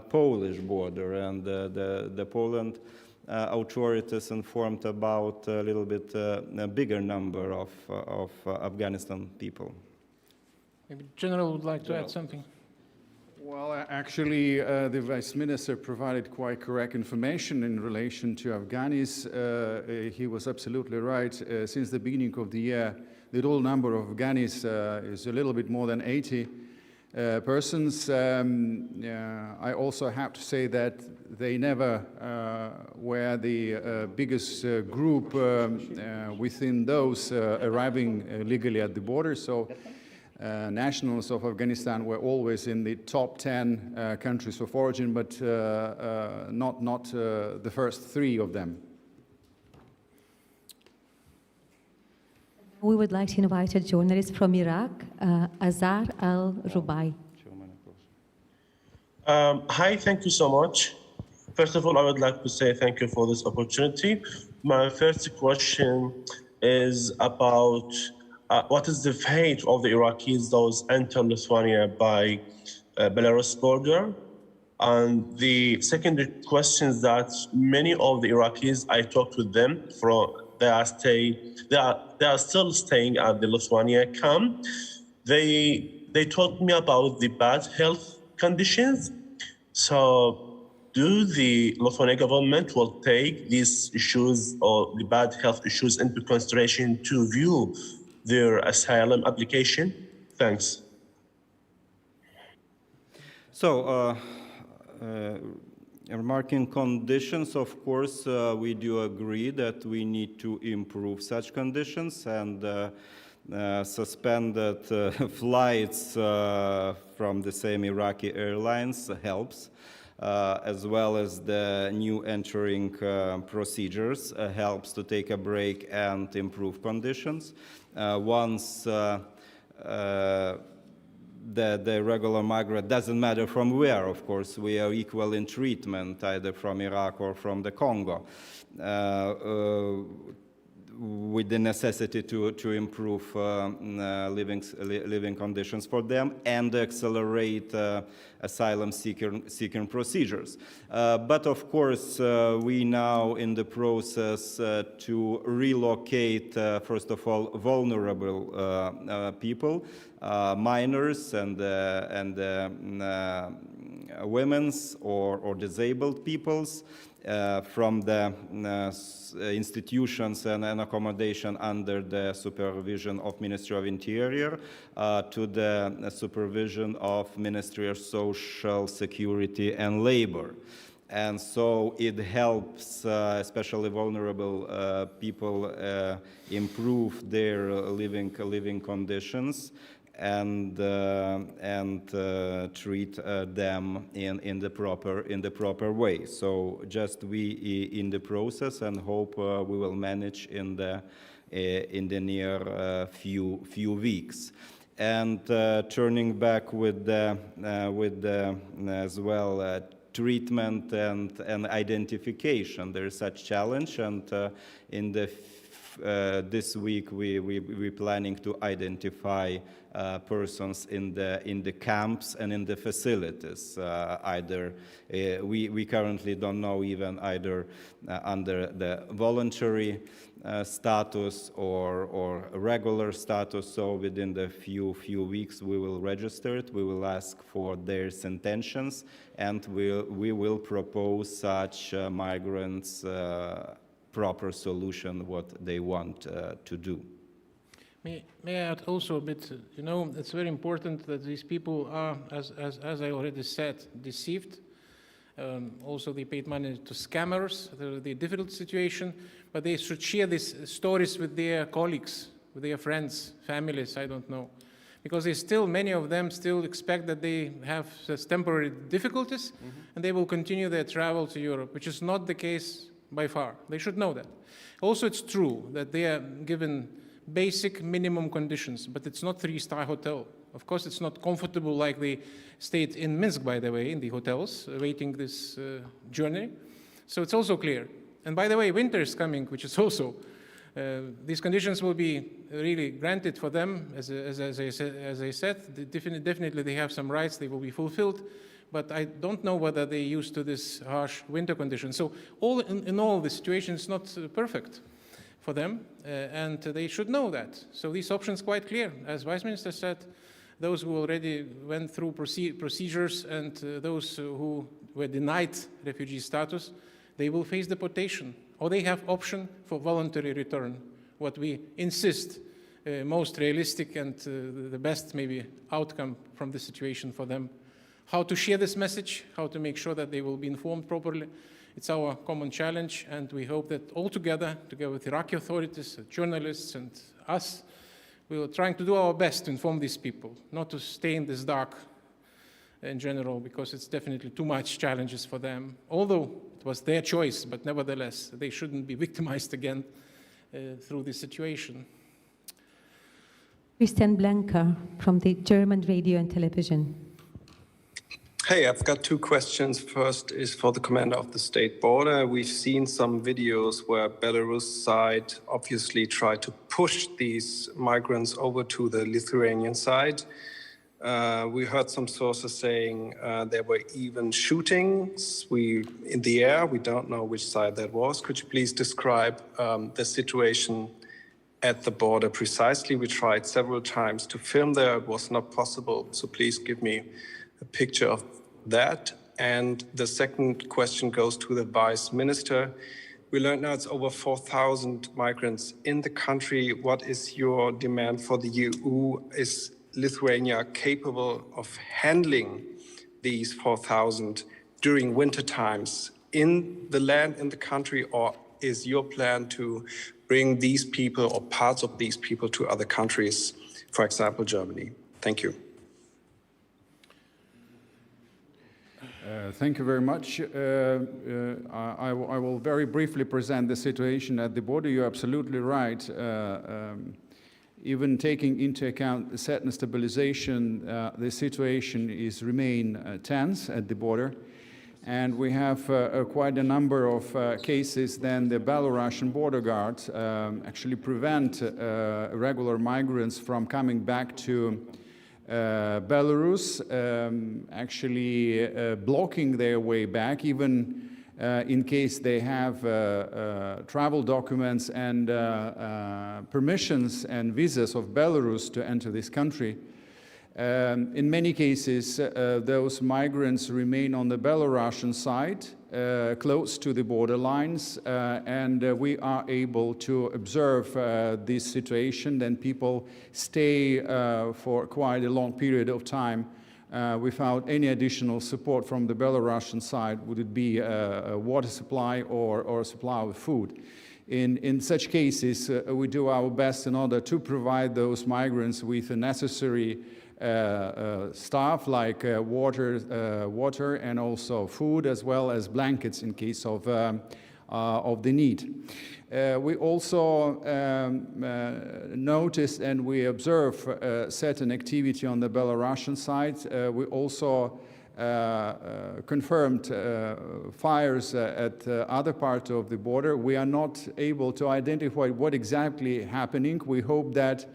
Polish border, and the Poland authorities informed about a little bit a bigger number of Afghanistan people. Maybe General would like to add something. Well, actually, the Vice Minister provided quite correct information in relation to Afghanis. He was absolutely right. Since the beginning of the year, the total number of Afghanis is a little bit more than 80 persons. I also have to say that they never were the biggest group within those arriving legally at the border. So nationals of Afghanistan were always in the top 10 countries of origin, but not the first 3 of them. We would like to invite a journalist from Iraq, Azar Al-Rubai. Hi, thank you so much. First of all, I would like to say thank you for this opportunity. My first question is about what is the fate of the Iraqis, those enter Lithuania by Belarus border? And the second question is that many of the Iraqis, I talked with them, they are still staying at the Lithuania camp. They told me about the bad health conditions. So do the Lithuanian government will take these issues or the bad health issues into consideration to view their asylum application? Thanks. So, remarking conditions, of course, we do agree that we need to improve such conditions, and suspended flights from the same Iraqi airlines helps, as well as the new entering procedures helps to take a break and improve conditions. Once the regular migrant, doesn't matter from where, of course, we are equal in treatment, either from Iraq or from the Congo, with the necessity to improve living conditions for them and accelerate asylum seeking procedures. But of course, we now in the process to relocate, first of all, vulnerable people, minors and women's or disabled peoples, from the institutions and accommodation under the supervision of Ministry of Interior to the supervision of Ministry of Social Security and Labor. And so it helps especially vulnerable people improve their living conditions and treat them in the proper way. So just we in the process, and hope we will manage in the near few weeks. And turning back with the as well treatment and identification, there is such challenge, and in the this week we're planning to identify persons in the camps and in the facilities. Either we currently don't know even either under the voluntary status or regular status. So within the few weeks we will register it. We will ask for their intentions, and we will propose such migrants proper solution what they want to do. May I add also a bit, it's very important that these people are, as I already said, deceived. Also, they paid money to scammers, the difficult situation, but they should share these stories with their colleagues, with their friends, families, I don't know. Because many of them still expect that they have temporary difficulties, and they will continue their travel to Europe, which is not the case by far. They should know that. Also, it's true that they are given basic minimum conditions, but it's not 3-star hotel. Of course, it's not comfortable like they stayed in Minsk, by the way, in the hotels, waiting this journey. So it's also clear. And by the way, winter is coming, which is also, these conditions will be really granted for them, as I said. Definitely they have some rights, they will be fulfilled, but I don't know whether they're used to this harsh winter conditions. So in all, the situation is not perfect for them, and they should know that. So these options quite clear. As Vice Minister said, those who already went through procedures and those who were denied refugee status, they will face deportation, or they have option for voluntary return, what we insist most realistic and the best maybe outcome from this situation for them. How to share this message, how to make sure that they will be informed properly. It's our common challenge, and we hope that all together with Iraqi authorities, journalists, and us, we are trying to do our best to inform these people, not to stay in this dark in general, because it's definitely too much challenges for them. Although it was their choice, but nevertheless, they shouldn't be victimized again through this situation. Christian Blanker from the German radio and television. Hey, I've got two questions. First is for the commander of the state border. We've seen some videos where Belarus side obviously tried to push these migrants over to the Lithuanian side. We heard some sources saying there were even shootings in the air. We don't know which side that was. Could you please describe the situation at the border precisely? We tried several times to film there. It was not possible. So please give me a picture of that. And the second question goes to the Vice Minister. We learned now it's over 4,000 migrants in the country. What is your demand for the EU? Is Lithuania capable of handling these 4,000 during winter times in the land, in the country, or is your plan to bring these people or parts of these people to other countries, for example, Germany? Thank you. Thank you very much. I will very briefly present the situation at the border. You're absolutely right. Even taking into account the certain stabilization, the situation remain tense at the border. And we have quite a number of cases then the Belarusian border guards actually prevent irregular migrants from coming back to Belarus, actually blocking their way back, even in case they have travel documents and permissions and visas of Belarus to enter this country. In many cases, those migrants remain on the Belarusian side, close to the border lines, and we are able to observe this situation. Then people stay for quite a long period of time without any additional support from the Belarusian side, would it be a water supply or a supply of food. In such cases, we do our best in order to provide those migrants with the necessary stuff like water and also food, as well as blankets in case of the need. We also noticed and we observe certain activity on the Belarusian side. We also confirmed fires at other parts of the border. We are not able to identify what exactly happening. We hope that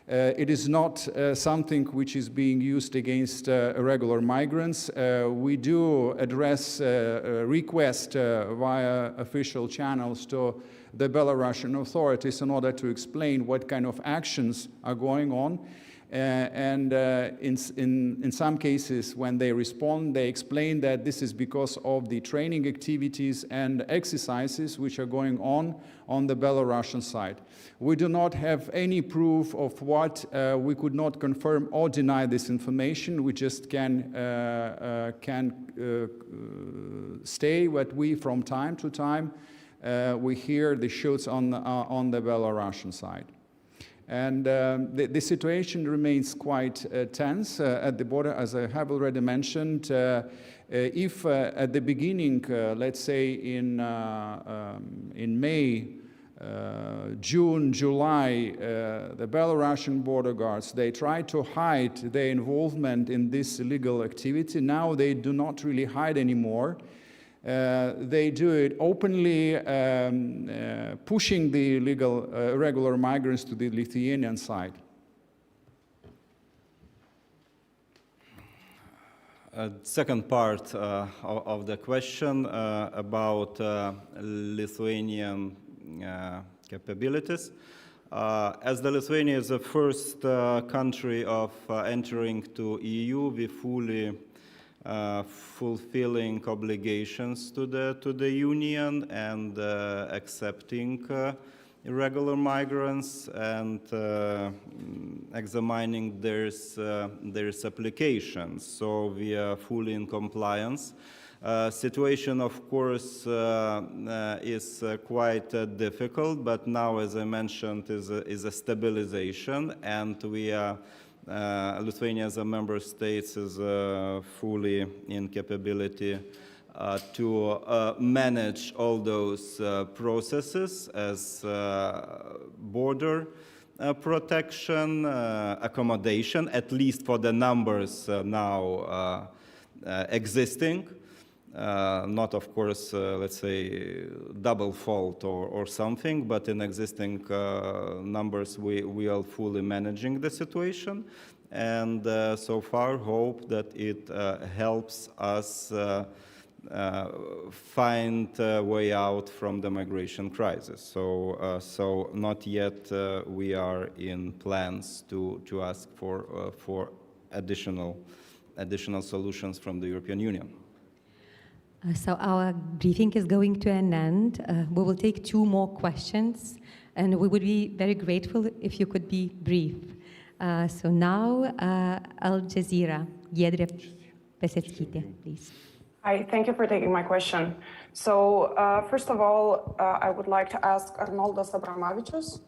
it is not something which is being used against irregular migrants. We do address requests via official channels to the Belarusian authorities in order to explain what kind of actions are going on. And in some cases, when they respond, they explain that this is because of the training activities and exercises which are going on the Belarusian side. We do not have any proof of what. We could not confirm or deny this information. We just can stay what we, from time to time, we hear the shots on the Belarusian side. And the situation remains quite tense at the border, as I have already mentioned. If at the beginning, let's say in May, June, July, the Belarusian border guards, they tried to hide their involvement in this illegal activity. Now they do not really hide anymore. They do it openly, pushing the irregular migrants to the Lithuanian side. Second part of the question about Lithuanian capabilities. As the Lithuania is the first country of entering to EU, we fully fulfilling obligations to the Union and accepting irregular migrants and examining their applications. So we are fully in compliance. Situation, of course, is quite difficult, but now, as I mentioned, is a stabilization, and we are Lithuania as a member state is fully in capability to manage all those processes as border protection, accommodation, at least for the numbers now existing. Not, of course, let's say, double fault or something, but in existing numbers, we are fully managing the situation. And so far, hope that it helps us find a way out from the migration crisis. So not yet we are in plans to ask for additional solutions from the European Union. So our briefing is going to an end. We will take 2 more questions, and we would be very grateful if you could be brief. So now, Al Jazeera, Giedrė Peseckytė, please. Hi, thank you for taking my question. So first of all, I would like to ask Arnoldas Abramavičius.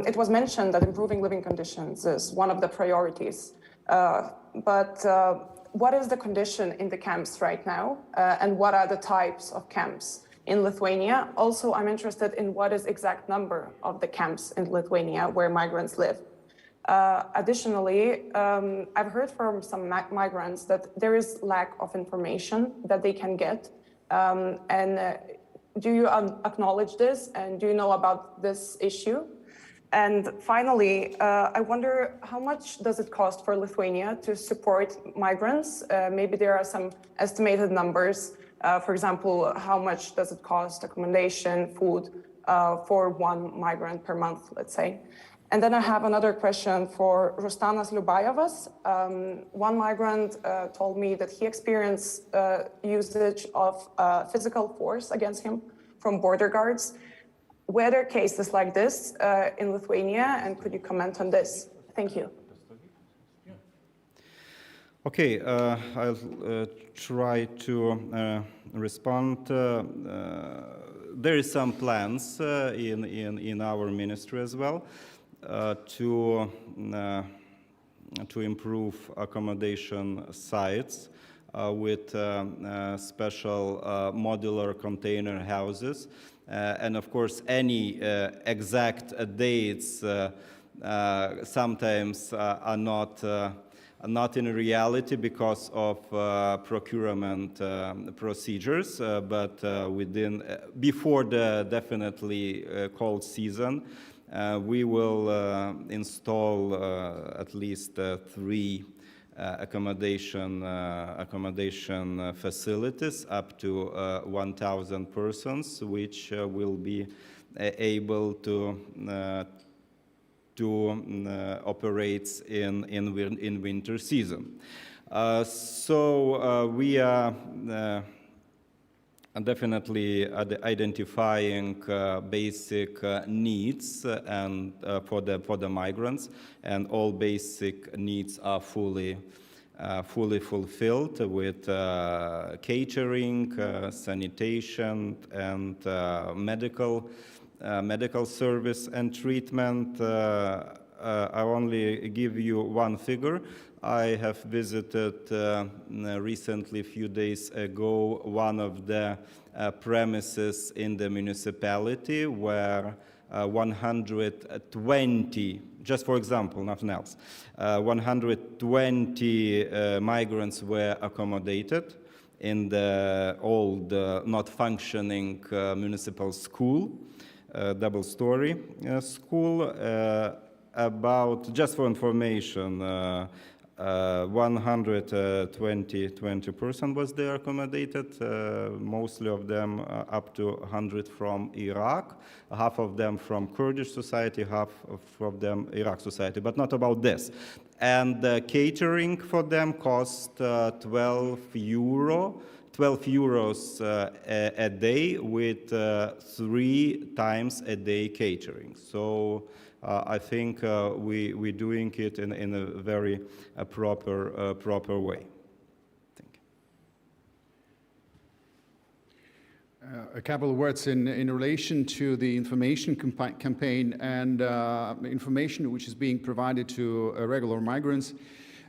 It was mentioned that improving living conditions is one of the priorities, but what is the condition in the camps right now, and what are the types of camps in Lithuania? Also, I'm interested in what is exact number of the camps in Lithuania where migrants live. Additionally, I've heard from some migrants that there is lack of information that they can get. And do you acknowledge this, and do you know about this issue? And finally, I wonder how much does it cost for Lithuania to support migrants? Maybe there are some estimated numbers. For example, how much does it cost accommodation, food for one migrant per month, let's say? And then I have another question for Rustamas Liubajevas. One migrant told me that he experienced usage of physical force against him from border guards. Were there cases like this in Lithuania, and could you comment on this? Thank you. Okay, I'll try to respond. There is some plans in our ministry as well to improve accommodation sites with special modular container houses. And of course, any exact dates sometimes are not in reality because of procurement procedures, but before the definitely cold season, we will install at least 3 accommodation facilities up to 1,000 persons, which will be able to operate in winter season. So we are definitely identifying basic needs and for the migrants, and all basic needs are fully fulfilled with catering, sanitation, and medical service and treatment. I only give you one figure. I have visited recently, a few days ago, one of the premises in the municipality where 120, just for example, nothing else, 120 migrants were accommodated in the old, not functioning municipal school, double-story school. About, just for information, 120 persons was there accommodated, mostly of them up to 100 from Iraq, half of them from Kurdish society, half of them Iraq society, but not about this. And catering for them cost 12 euros a day with 3 times a day catering. So I think we're doing it in a very proper way. Thank you. A couple of words in relation to the information campaign and information which is being provided to irregular migrants.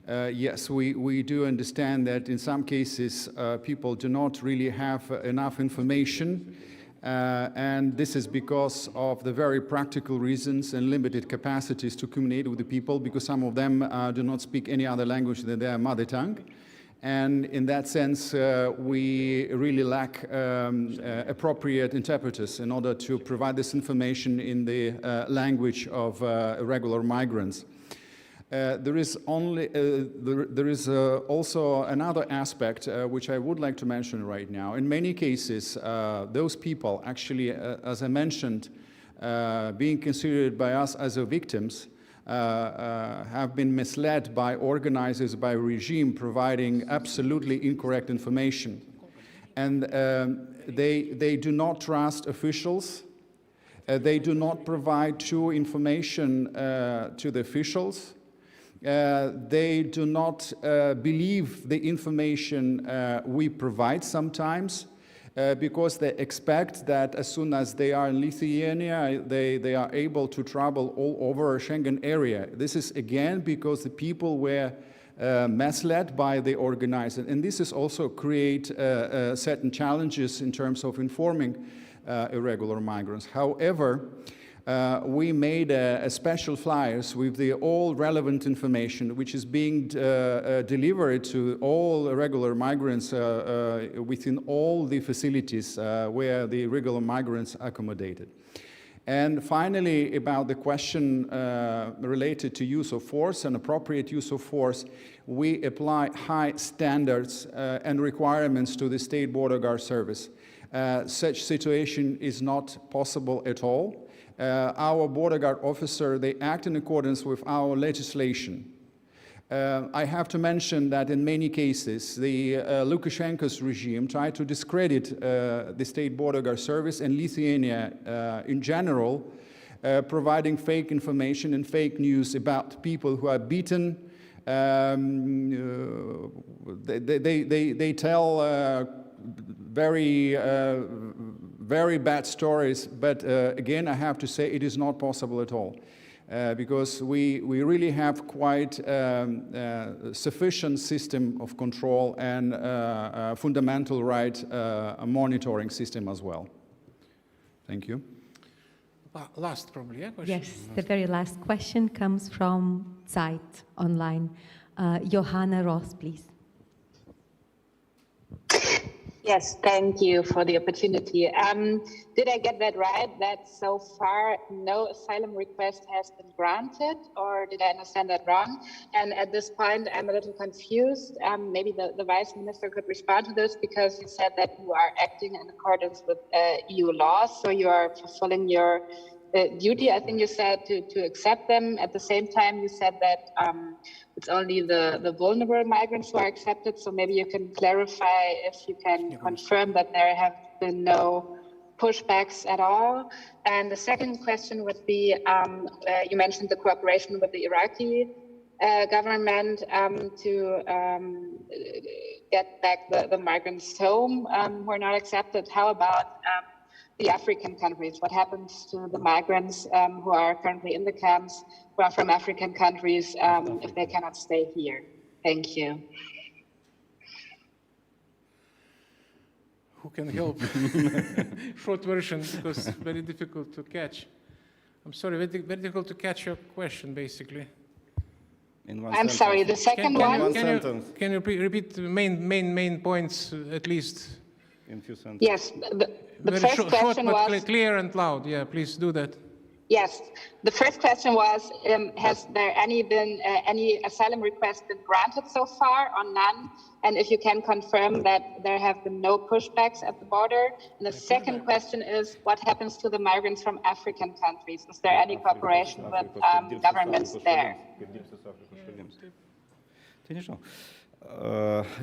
Yes, we do understand that in some cases people do not really have enough information. And this is because of the very practical reasons and limited capacities to communicate with the people, because some of them do not speak any other language than their mother tongue. And in that sense, we really lack appropriate interpreters in order to provide this information in the language of irregular migrants. There is also another aspect which I would like to mention right now. In many cases, those people actually, as I mentioned, being considered by us as victims, have been misled by organizers, by regime providing absolutely incorrect information. And they do not trust officials. They do not provide true information to the officials. They do not believe the information we provide sometimes because they expect that as soon as they are in Lithuania, they are able to travel all over a Schengen area. This is again because the people were misled by the organizer. And this is also create certain challenges in terms of informing irregular migrants. However, we made a special flyers with all relevant information, which is being delivered to all irregular migrants within all the facilities where the irregular migrants are accommodated. And finally, about the question related to use of force and appropriate use of force, we apply high standards and requirements to the State Border Guard Service. Such situation is not possible at all. Our border guard officer, they act in accordance with our legislation. I have to mention that in many cases, the Lukashenko's regime tried to discredit the State Border Guard Service and Lithuania in general, providing fake information and fake news about people who are beaten, They tell very bad stories, but again, I have to say it is not possible at all. Because we really have quite sufficient system of control and fundamental right monitoring system as well. Thank you. Last, probably, yeah? Question? Yes, the very last question comes from Zeit online. Johanna Ross, please. Yes, thank you for the opportunity. Did I get that right, that so far no asylum request has been granted, or did I understand that wrong? And at this point, I'm a little confused. Maybe the Vice Minister could respond to this, because you said that you are acting in accordance with EU laws, so you are fulfilling your duty, I think you said, to accept them. At the same time, you said that it's only the vulnerable migrants who are accepted. So maybe you can clarify if you can confirm that there have been no pushbacks at all. And the second question would be, you mentioned the cooperation with the Iraqi government to get back the migrants home who are not accepted. How about the African countries? What happens to the migrants who are currently in the camps, who are from African countries, if they cannot stay here? Thank you. Who can help? Short version, because very difficult to catch. I'm sorry, very difficult to catch your question, basically. In one I'm sentence. sorry, the second one? Can you repeat the main points, at least? In few sentences. Yes, the first question short, was... clear and loud. Yeah, please do that. Yes, the first question was, has there been any asylum requests been granted so far, or none? And if you can confirm that there have been no pushbacks at the border. And the second question is, what happens to the migrants from African countries? Is there any cooperation with governments there?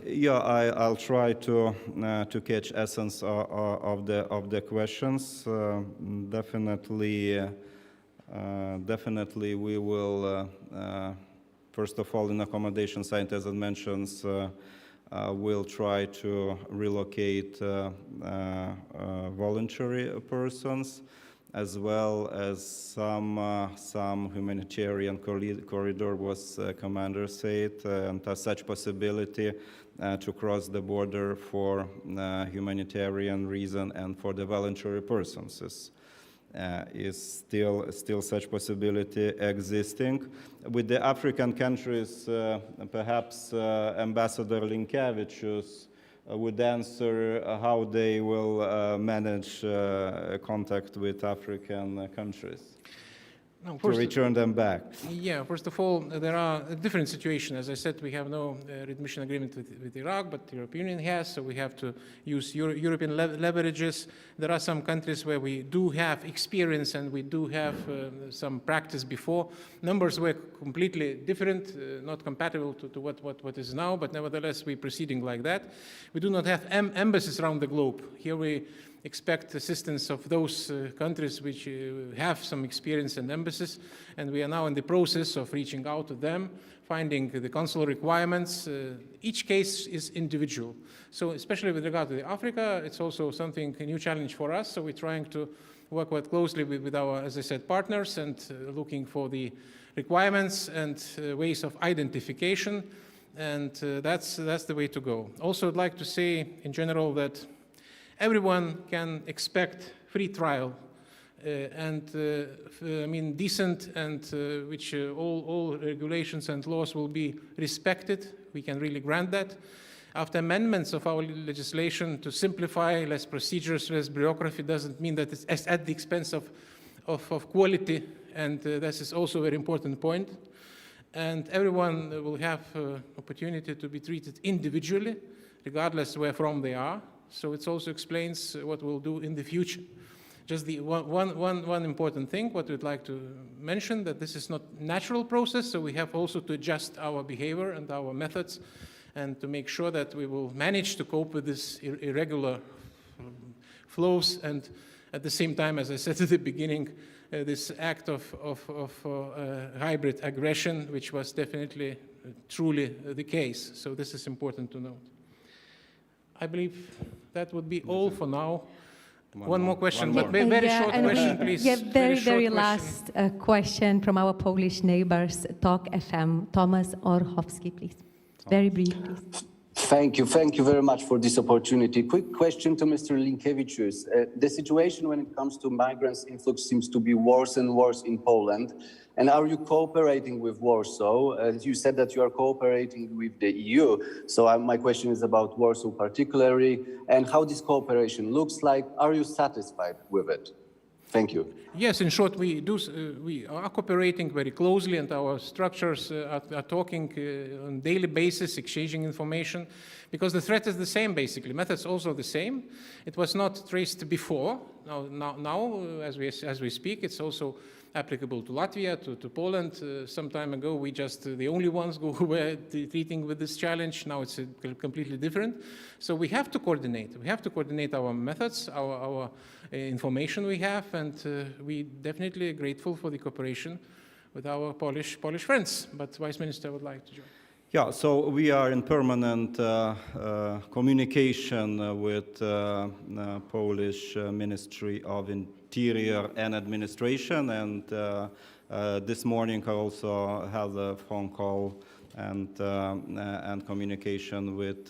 Yeah, I'll try to catch essence of the questions. Definitely we will, first of all, in accommodation site, as it mentions, we'll try to relocate voluntary persons, as well as some humanitarian corridor was Commander said, and such possibility to cross the border for humanitarian reason and for the voluntary persons is still such possibility existing. With the African countries, perhaps Ambassador Linkevičius would answer how they will manage contact with African countries to return them back. Yeah, first of all, there are a different situation. As I said, we have no readmission agreement with Iraq, but the European Union has, so we have to use European leverages. There are some countries where we do have experience and we do have some practice before. Numbers were completely different, not compatible to what is now, but nevertheless, we're proceeding like that. We do not have embassies around the globe. Here we expect assistance of those countries which have some experience in embassies, and we are now in the process of reaching out to them, finding the consular requirements. Each case is individual. So especially with regard to Africa, it's also something, a new challenge for us, so we're trying to work quite closely with our, as I said, partners, and looking for the requirements and ways of identification, and that's the way to go. Also, I'd like to say in general that everyone can expect free trial and I mean decent, and which all regulations and laws will be respected. We can really grant that. After amendments of our legislation to simplify, less procedures, less bureaucracy, doesn't mean that it's at the expense of quality, and this is also a very important point. And everyone will have opportunity to be treated individually, regardless where from they are. So it also explains what we'll do in the future. Just the one important thing, what we'd like to mention, that this is not a natural process, so we have also to adjust our behavior and our methods, and to make sure that we will manage to cope with this irregular flows, and at the same time, as I said at the beginning, this act of hybrid aggression, which was definitely truly the case. So this is important to note. I believe that would be all for now. One more question, but very short question, please. Yeah, very short last question from our Polish neighbors, Talk FM. Thomas Orchowski, please. Very brief, please. Thank you very much for this opportunity. Quick question to Mr. Linkevičius. The situation when it comes to migrants influx seems to be worse and worse in Poland. And are you cooperating with Warsaw? You said that you are cooperating with the EU. So my question is about Warsaw particularly, and how this cooperation looks like. Are you satisfied with it? Thank you. Yes, in short, we are cooperating very closely, and our structures are talking on a daily basis, exchanging information, because the threat is the same, basically. Methods also the same. It was not traced before. Now as we speak, it's also applicable to Latvia, to Poland. Some time ago, we just the only ones who were treating with this challenge. Now it's completely different. So we have to coordinate. We have to coordinate our methods, our information we have, and we definitely are grateful for the cooperation with our Polish friends. But Vice Minister would like to join. Yeah, so we are in permanent communication with Polish Ministry of Interior and Administration, and this morning I also had a phone call and communication with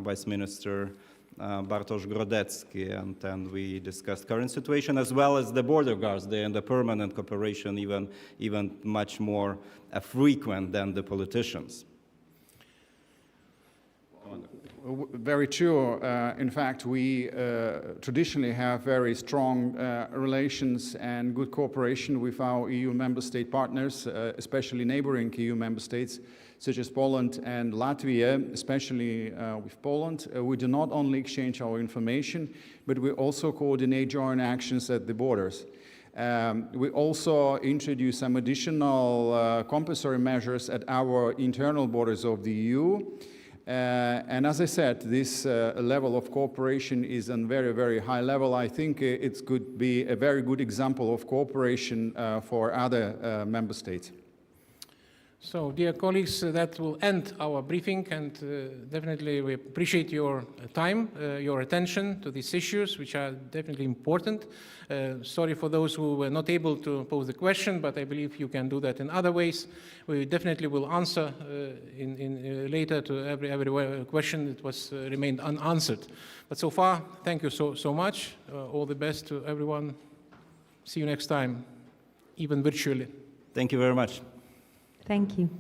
Vice Minister Bartosz Grodecki, and we discussed current situation as well as the border guards. They are in the permanent cooperation, even much more frequent than the politicians. Very true. In fact, we traditionally have very strong relations and good cooperation with our EU member state partners, especially neighboring EU member states, such as Poland and Latvia, especially with Poland. We do not only exchange our information, but we also coordinate joint actions at the borders. We also introduce some additional compulsory measures at our internal borders of the EU. And as I said, this level of cooperation is on very, very high level. I think it could be a very good example of cooperation for other member states. So, dear colleagues, that will end our briefing, and definitely we appreciate your time, your attention to these issues, which are definitely important. Sorry for those who were not able to pose the question, but I believe you can do that in other ways. We definitely will answer later to every question that was remained unanswered. But so far, thank you so much. All the best to everyone. See you next time, even virtually. Thank you very much. Thank you.